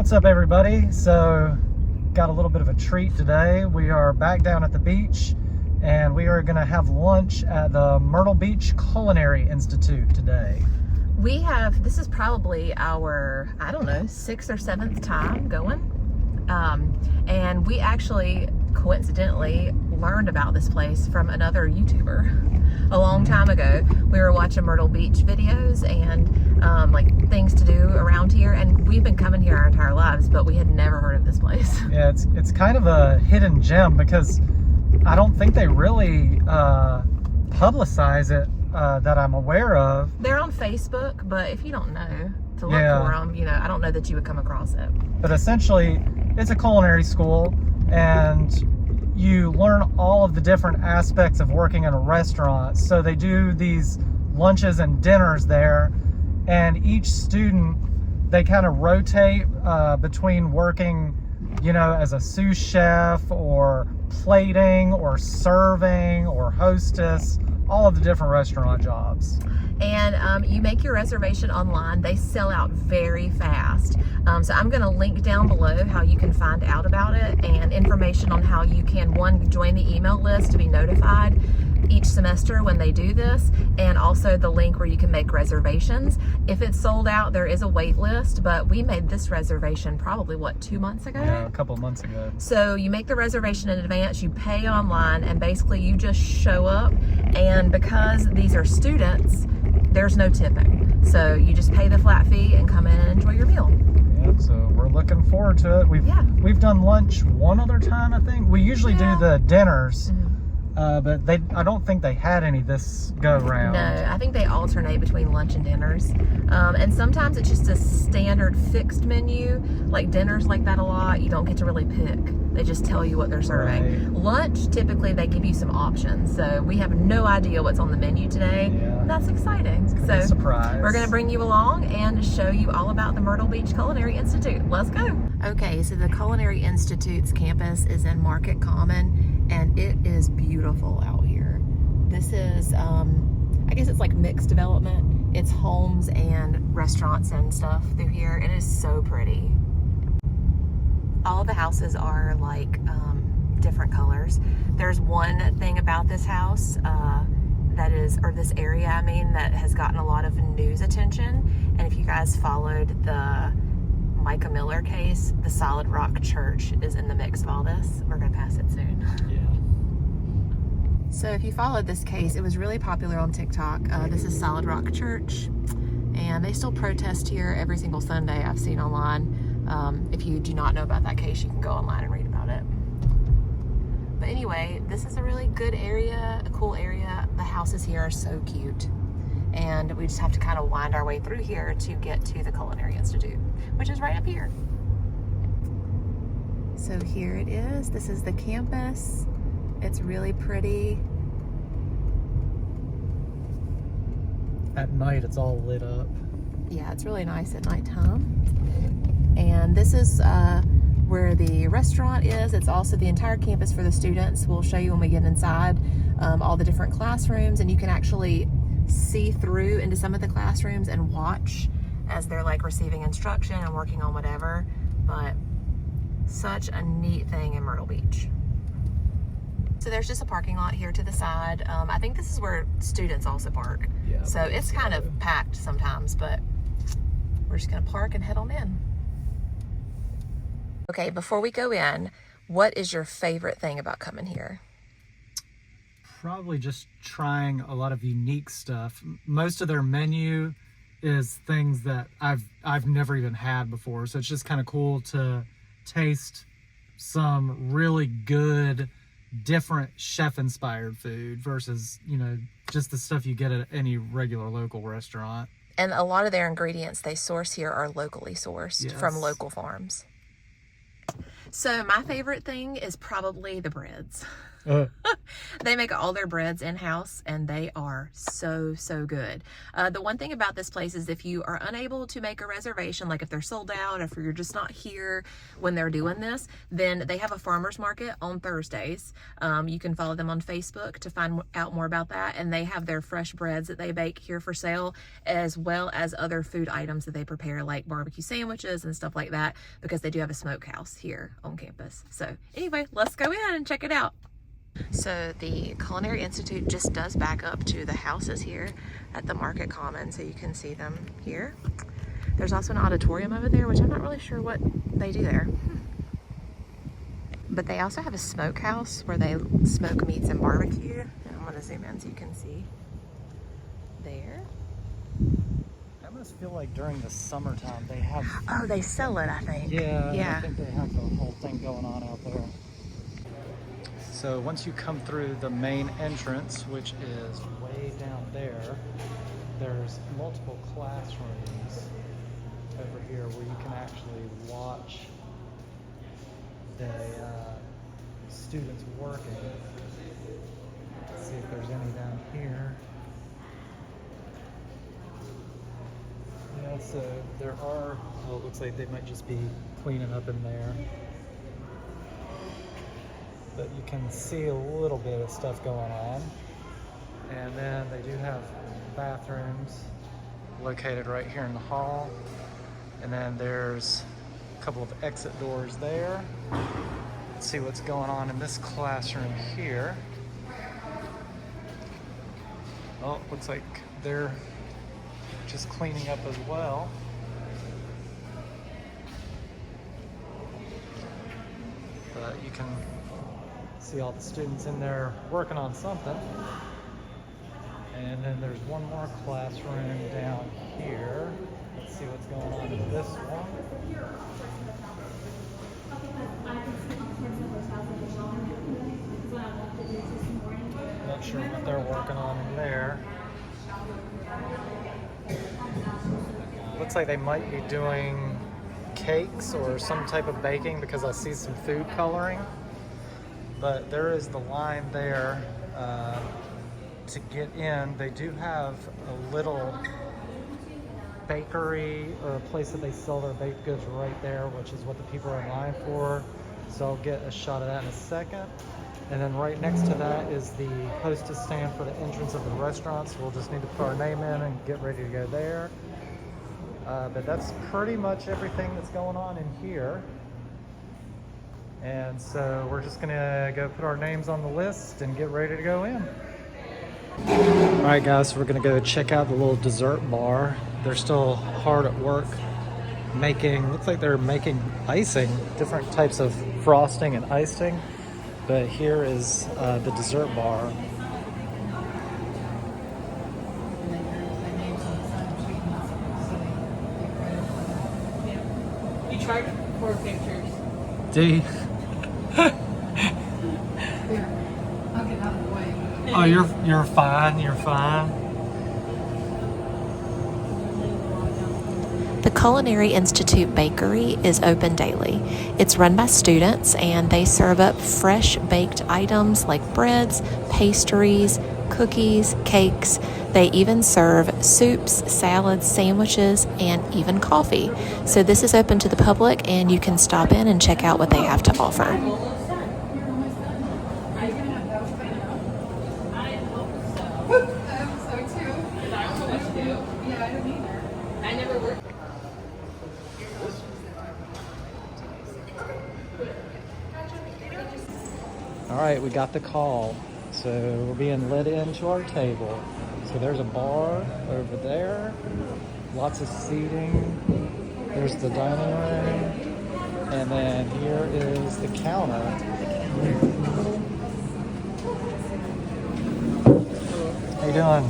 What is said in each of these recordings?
What's up, everybody? So got a little bit of a treat today. We are back down at the beach and we are going to have lunch at the Myrtle Beach Culinary Institute today. This is probably our, I don't know, 6th or 7th time going. And we actually coincidentally learned about this place from another YouTuber a long time ago. We were watching Myrtle Beach videos and like things to do around here, and we've been coming here our entire lives, but we had never heard of this place. Yeah, it's kind of a hidden gem because I don't think they really publicize it that I'm aware of. They're on Facebook, but if you don't know to look for them, you know, I don't know that you would come across it. But essentially, it's a culinary school, and you learn all of the different aspects of working in a restaurant. So they do these lunches and dinners there, and each student, they kind of rotate between working, you know, as a sous chef or plating or serving or hostess, all of the different restaurant jobs. And you make your reservation online. They sell out very fast. So I'm going to link down below how you can find out about it and information on how you can, one, join the email list to be notified each semester when they do this, and also the link where you can make reservations. If it's sold out, there is a wait list, but we made this reservation probably, what, 2 months ago? Yeah, a couple months ago. So you make the reservation in advance, you pay online, and basically you just show up, and because these are students, there's no tipping. So you just pay the flat fee and come in and enjoy your meal. Yeah, so we're looking forward to it. We've done lunch one other time, I think. We usually do the dinners. But I don't think they had any this go round. No, I think they alternate between lunch and dinners. And sometimes it's just a standard fixed menu. Like dinners like that a lot, you don't get to really pick. They just tell you what they're serving. Right. Lunch, typically they give you some options. So we have no idea what's on the menu today. Yeah. That's exciting. It's gonna be a surprise. We're going to bring you along and show you all about the Myrtle Beach Culinary Institute. Let's go. Okay, so the Culinary Institute's campus is in Market Common, and it is beautiful out here. This is, I guess it's like mixed development. It's homes and restaurants and stuff through here. It is so pretty. All of the houses are like different colors. There's one thing about this house this area, I mean, that has gotten a lot of news attention. And if you guys followed the Micah Miller case, the Solid Rock Church is in the mix of all this. We're gonna pass it soon. Yeah. So if you followed this case, it was really popular on TikTok. This is Solid Rock Church, and they still protest here every single Sunday I've seen online. If you do not know about that case, you can go online and read about it. But anyway, this is a really good area, a cool area. The houses here are so cute. And we just have to kind of wind our way through here to get to the Culinary Institute, which is right up here. So here it is. This is the campus. It's really pretty. At night, it's all lit up. Yeah, it's really nice at nighttime. And this is where the restaurant is. It's also the entire campus for the students. We'll show you when we get inside all the different classrooms, and you can actually see through into some of the classrooms and watch as they're like receiving instruction and working on whatever. But such a neat thing in Myrtle Beach. So there's just a parking lot here to the side. I think this is where students also park. Yeah, so it's kind of packed sometimes, but we're just gonna park and head on in. Okay, before we go in, what is your favorite thing about coming here? Probably just trying a lot of unique stuff. Most of their menu is things that I've never even had before, so it's just kind of cool to taste some really good, different chef-inspired food versus, you know, just the stuff you get at any regular local restaurant. And a lot of their ingredients they source here are locally sourced from local farms. So my favorite thing is probably the breads. They make all their breads in-house, and they are so, so good. The one thing about this place is if you are unable to make a reservation, like if they're sold out, if you're just not here when they're doing this, then they have a farmer's market on Thursdays. You can follow them on Facebook to find out more about that, and they have their fresh breads that they bake here for sale, as well as other food items that they prepare, like barbecue sandwiches and stuff like that, because they do have a smokehouse here on campus. So anyway, let's go in and check it out. So the Culinary Institute just does back up to the houses here at the Market Common, so you can see them here. There's also an auditorium over there, which I'm not really sure what they do there. But they also have a smokehouse where they smoke meats and barbecue. And I'm going to zoom in so you can see there. I almost feel like during the summertime they have... Oh, they sell it, I think. Yeah. I think they have the whole thing going on out there. So once you come through the main entrance, which is way down there, there's multiple classrooms over here where you can actually watch the students working. Let's see if there's any down here. Yeah, so there are, oh, it looks like they might just be cleaning up in there. But you can see a little bit of stuff going on. And then they do have bathrooms located right here in the hall. And then there's a couple of exit doors there. Let's see what's going on in this classroom here. Oh, looks like they're just cleaning up as well. But you can see all the students in there working on something. And then there's one more classroom down here. Let's see what's going on in this one. Not sure what they're working on in there. Looks like they might be doing cakes or some type of baking because I see some food coloring. But there is the line there to get in. They do have a little bakery or a place that they sell their baked goods right there, which is what the people are in line for. So I'll get a shot of that in a second. And then right next to that is the hostess stand for the entrance of the restaurant. So we'll just need to put our name in and get ready to go there. But that's pretty much everything that's going on in here. And so we're just gonna go put our names on the list and get ready to go in. All right, guys, so we're gonna go check out the little dessert bar. They're still hard at work making, looks like they're making icing, different types of frosting and icing. But here is the dessert bar. You charge for pictures. Do you? I'll get out of the way. Oh, you're fine. You're fine. The Culinary Institute Bakery is open daily. It's run by students, and they serve up fresh baked items like breads, pastries, cookies, cakes. They even serve soups, salads, sandwiches, and even coffee. So this is open to the public, and you can stop in and check out what they have to offer. All right, we got the call. So we're being led into our table. So there's a bar over there, lots of seating. There's the dining room, and then here is the counter. How you doing?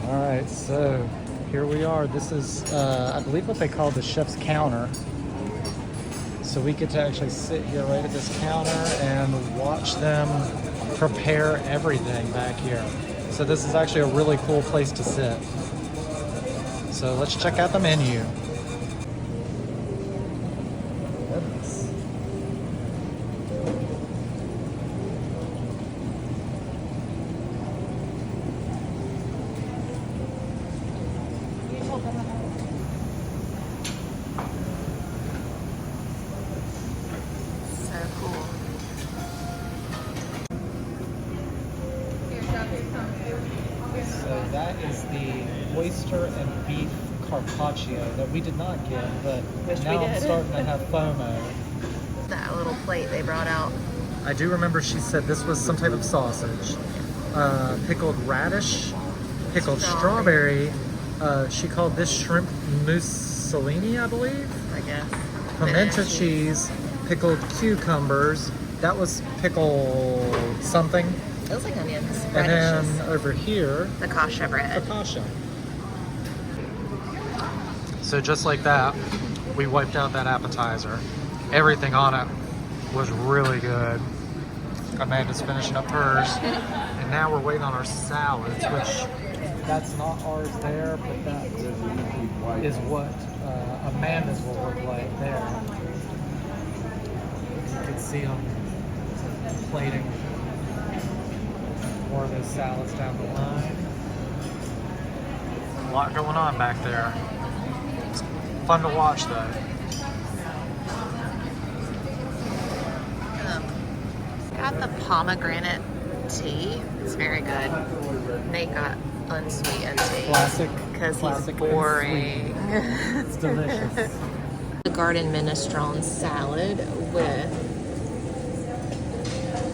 All right, so here we are. This is, I believe, what they call the chef's counter. So we get to actually sit here right at this counter and watch them prepare everything back here. So this is actually a really cool place to sit. So let's check out the menu. Goodness. oyster and beef carpaccio that we did not get, but Wish we now I'm did. starting to have FOMO. That little plate they brought out. I do remember she said this was some type of sausage. Pickled radish, pickled strawberry. She called this shrimp mussolini, I believe. I guess. Pimento cheese, pickled cucumbers. That was pickled something. It looks like onions. And Radishes. then over here, The kasha bread. focaccia. So just like that, we wiped out that appetizer. Everything on it was really good. Amanda's finishing up hers. And now we're waiting on our salads, which that's not ours there, but that is what Amanda's will look like there. You can see them plating more of those salads down the line. A lot going on back there. It's fun to watch though. Got the pomegranate tea. It's very good. Nate got unsweetened tea. Classic. Because he's classic boring. It's delicious. The garden minestrone salad with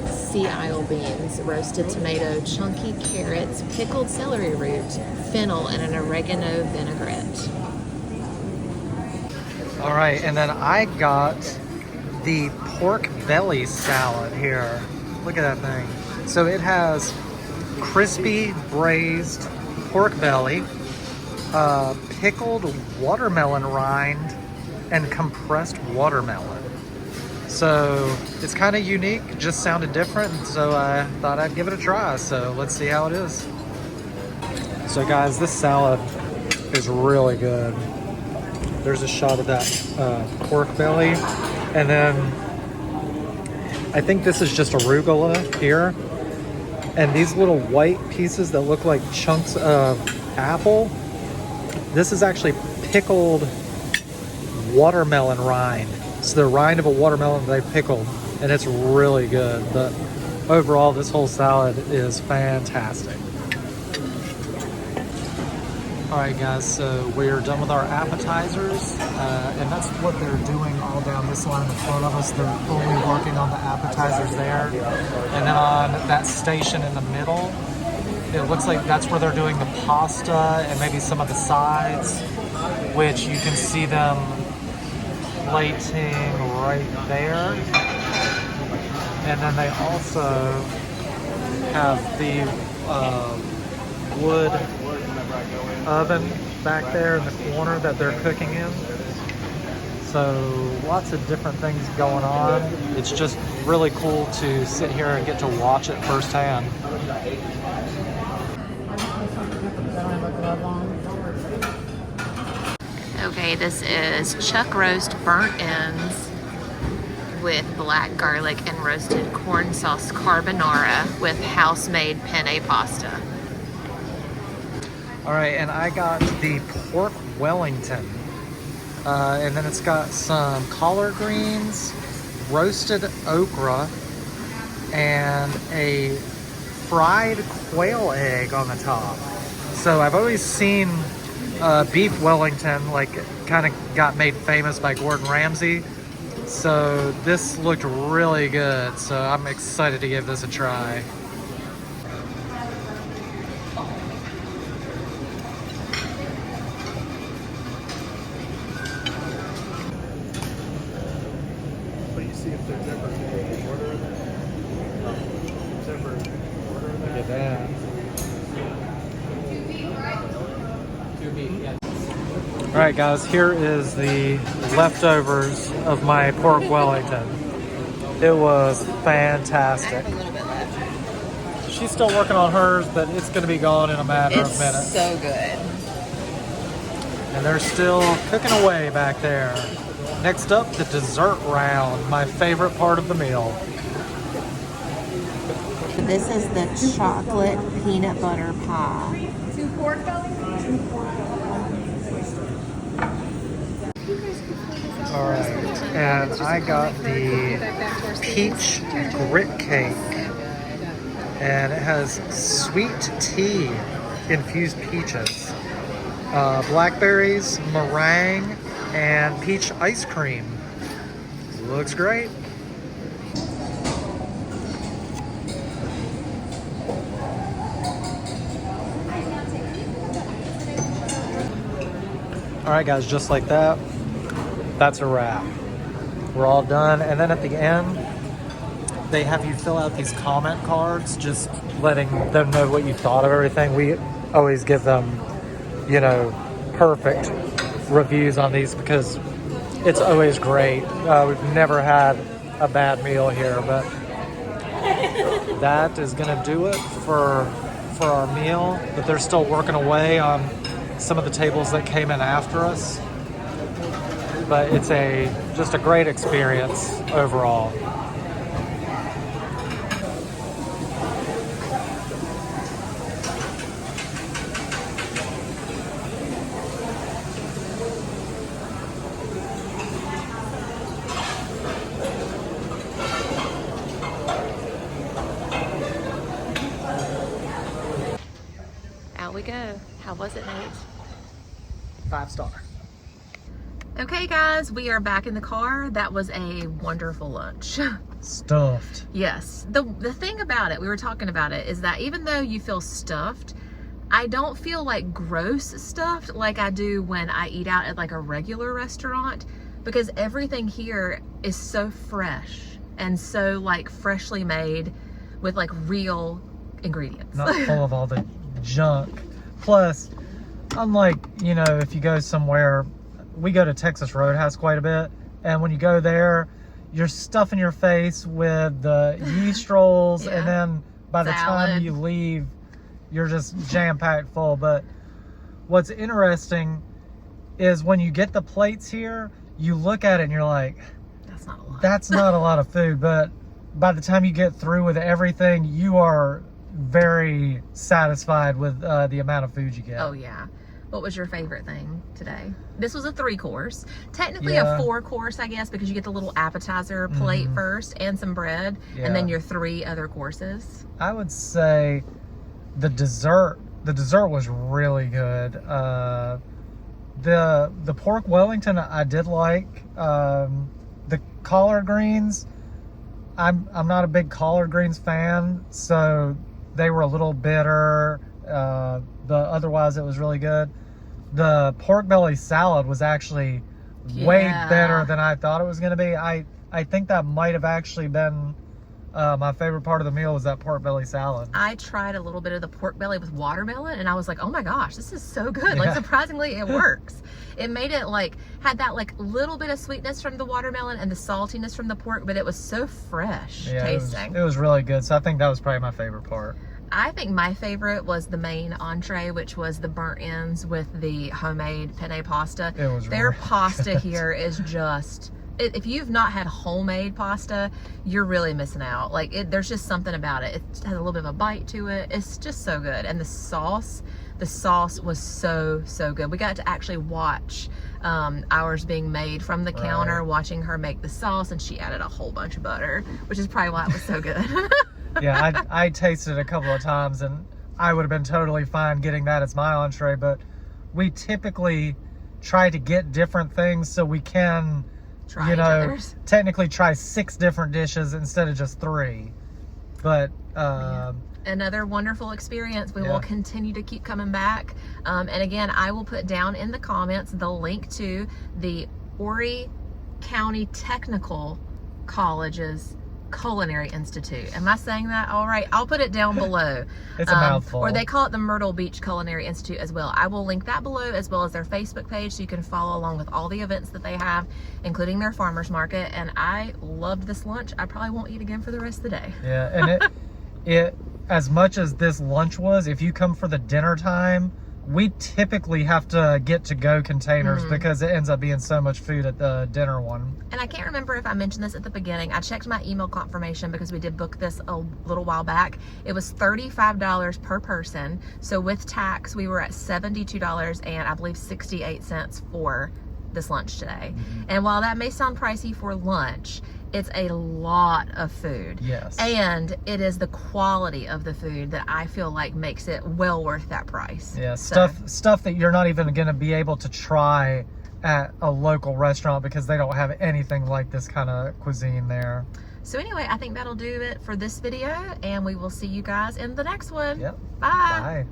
sea isle beans, roasted tomato, chunky carrots, pickled celery root, fennel, and an oregano vinaigrette. All right, and then I got the pork belly salad here. Look at that thing. So it has crispy braised pork belly, pickled watermelon rind, and compressed watermelon. So it's kind of unique, just sounded different, so I thought I'd give it a try. So let's see how it is. So guys, this salad is really good. There's a shot of that pork belly, and then I think this is just arugula here, and these little white pieces that look like chunks of apple, this is actually pickled watermelon rind. It's the rind of a watermelon they pickled, and it's really good. But overall, this whole salad is fantastic. All right, guys, so we're done with our appetizers, and that's what they're doing all down this line in front of us. They're only working on the appetizers there. And then on that station in the middle, it looks like that's where they're doing the pasta and maybe some of the sides, which you can see them plating right there. And then they also have the wood oven back there in the corner that they're cooking in. So lots of different things going on. It's just really cool to sit here and get to watch it firsthand. Okay, this is chuck roast burnt ends with black garlic and roasted corn sauce carbonara with house-made penne pasta. All right, and I got the pork Wellington. And then it's got some collard greens, roasted okra, and a fried quail egg on the top. So I've always seen beef Wellington, like, kind of got made famous by Gordon Ramsay. So this looked really good. So I'm excited to give this a try. Look at that. All right, guys, here is the leftovers of my pork Wellington. It was fantastic. A little bit left. She's still working on hers, but it's going to be gone in a matter of minutes. It's so good. And they're still cooking away back there. Next up, the dessert round, my favorite part of the meal. This is the chocolate peanut butter pie. 2 pork bellies? All right, and I got the peach grit cake, and it has sweet tea infused peaches. blackberries, meringue, and peach ice cream. Looks great. All right, guys, just like that, that's a wrap. We're all done. And then at the end, they have you fill out these comment cards, just letting them know what you thought of everything. We always give them, you know, perfect reviews on these because it's always great. We've never had a bad meal here, but that is gonna do it for our meal. But they're still working away on some of the tables that came in after us. But it's just a great experience overall. Out we go. How was it, Nate? 5-star. Okay, guys, we are back in the car. That was a wonderful lunch. Stuffed. Yes. The thing about it, we were talking about it, is that even though you feel stuffed, I don't feel like gross stuffed like I do when I eat out at like a regular restaurant, because everything here is so fresh and so like freshly made with like real ingredients. Not full of all the junk. Plus, unlike, you know, if you go somewhere, we go to Texas Roadhouse quite a bit, and when you go there, you're stuffing your face with the yeast rolls, Yeah. and then by the time Salad. you leave, you're just jam-packed full. But what's interesting is when you get the plates here, you look at it and you're like, That's not a lot. that's not a lot of food, but by the time you get through with everything, you are very satisfied with the amount of food you get. Oh yeah. What was your favorite thing today? This was a 3-course. Technically Yeah. a 4-course, I guess, because you get the little appetizer plate first and some bread, Yeah. and then your 3 other courses. I would say the dessert was really good. The pork Wellington I did like. The collard greens, I'm not a big collard greens fan, so they were a little bitter. But otherwise it was really good. The pork belly salad was actually way Yeah. better than I thought it was going to be. I think that might have actually been my favorite part of the meal was that pork belly salad. I tried a little bit of the pork belly with watermelon, and I was like, oh my gosh, this is so good. Like, Yeah. surprisingly, it works. It made it like, had that like little bit of sweetness from the watermelon and the saltiness from the pork, but it was so fresh tasting. It was really good. So I think that was probably my favorite part. I think my favorite was the main entree, which was the burnt ends with the homemade penne pasta. It was Their really pasta good. here is just, if you've not had homemade pasta, you're really missing out. Like, there's just something about it. It has a little bit of a bite to it. It's just so good. And the sauce was so good. We got to actually watch ours being made from the counter, Right. watching her make the sauce, and she added a whole bunch of butter, which is probably why it was so good. Yeah, I tasted it a couple of times, and I would have been totally fine getting that as my entree, but we typically try to get different things so we can, Try you each know, other's. technically try 6 different dishes instead of just 3. But Another wonderful experience. We Yeah. will continue to keep coming back. And again, I will put down in the comments the link to the Horry County Technical College's Culinary Institute. Am I saying that all right? I'll put it down below. It's a mouthful. Or they call it the Myrtle Beach Culinary Institute as well. I will link that below, as well as their Facebook page, so you can follow along with all the events that they have, including their farmers market. And I loved this lunch. I probably won't eat again for the rest of the day. yeah, and it as much as this lunch was, if you come for the dinner time, we typically have to get to-go containers because it ends up being so much food at the dinner one. And I can't remember if I mentioned this at the beginning. I checked my email confirmation because we did book this a little while back. It was $35 per person. So with tax, we were at $72 and I believe 68 cents for this lunch today. And while that may sound pricey for lunch, it's a lot of food. Yes. And it is the quality of the food that I feel like makes it well worth that price. Yeah, stuff that you're not even going to be able to try at a local restaurant because they don't have anything like this kind of cuisine there. So anyway, I think that'll do it for this video, and we will see you guys in the next one. Yep. Bye. Bye.